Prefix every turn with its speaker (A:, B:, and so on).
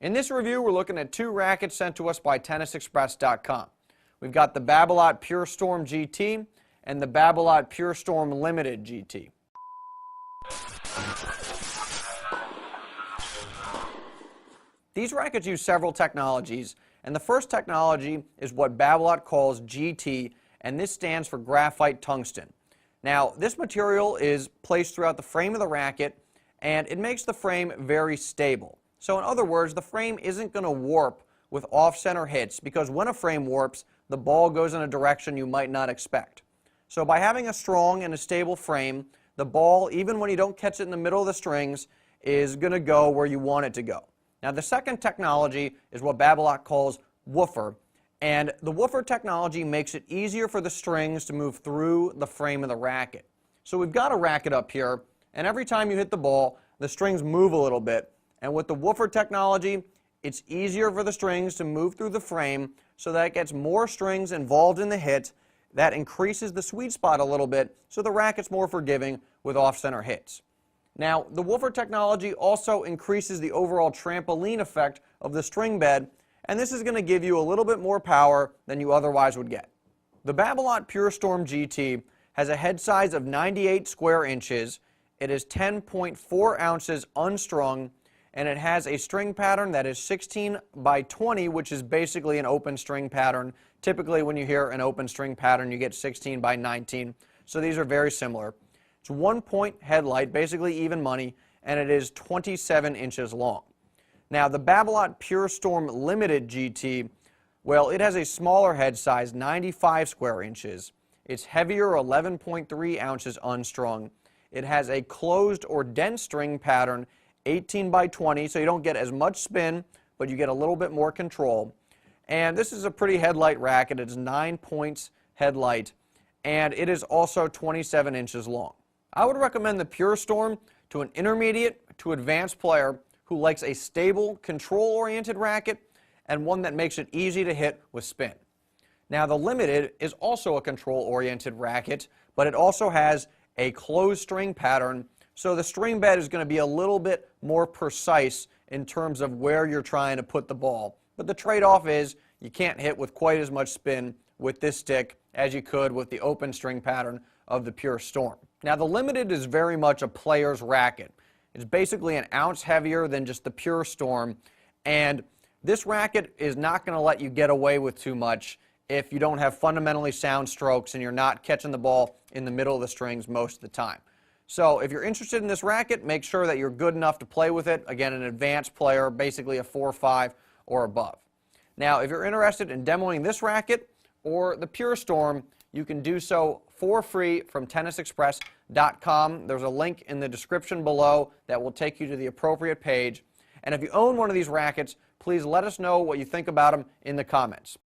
A: In this review, we're looking at two rackets sent to us by tennisexpress.com. We've got the Babolat Pure Storm GT and the Babolat Pure Storm Limited GT. These rackets use several technologies, and the first technology is what Babolat calls GT, and this stands for graphite tungsten. Now, this material is placed throughout the frame of the racket, and it makes the frame very stable. So in other words, the frame isn't going to warp with off-center hits, because when a frame warps, the ball goes in a direction you might not expect. So by having a strong and a stable frame, the ball, even when you don't catch it in the middle of the strings, is going to go where you want it to go. Now, the second technology is what Babolat calls woofer, and the woofer technology makes it easier for the strings to move through the frame of the racket. So we've got a racket up here, and every time you hit the ball, the strings move a little bit. And with the woofer technology, it's easier for the strings to move through the frame so that it gets more strings involved in the hit. That increases the sweet spot a little bit, so the racket's more forgiving with off-center hits. Now, the woofer technology also increases the overall trampoline effect of the string bed, and this is going to give you a little bit more power than you otherwise would get. The Babolat Pure Storm GT has a head size of 98 square inches. It is 10.4 ounces unstrung, and it has a string pattern that is 16 by 20, which is basically an open string pattern. Typically, when you hear an open string pattern, you get 16 by 19, so these are very similar. It's 1-point headlight, basically even money, and it is 27 inches long. Now, the Babolat Pure Storm Limited GT, well, it has a smaller head size, 95 square inches. It's heavier, 11.3 ounces unstrung. It has a closed or dense string pattern, 18 by 20, so you don't get as much spin, but you get a little bit more control. And this is a pretty headlight racket. It's 9 points headlight, and it is also 27 inches long. I would recommend the Pure Storm to an intermediate to advanced player who likes a stable, control-oriented racket and one that makes it easy to hit with spin. Now, the Limited is also a control-oriented racket, but it also has a closed string pattern, so the string bed is going to be a little bit more precise in terms of where you're trying to put the ball. But the trade-off is you can't hit with quite as much spin with this stick as you could with the open string pattern of the Pure Storm. Now, the Limited is very much a player's racket. It's basically an ounce heavier than just the Pure Storm, and this racket is not going to let you get away with too much if you don't have fundamentally sound strokes and you're not catching the ball in the middle of the strings most of the time. So if you're interested in this racket, make sure that you're good enough to play with it. Again, an advanced player, basically a 4-5 or above. Now, if you're interested in demoing this racket or the Pure Storm, you can do so for free from tennisexpress.com. There's a link in the description below that will take you to the appropriate page. And if you own one of these rackets, please let us know what you think about them in the comments.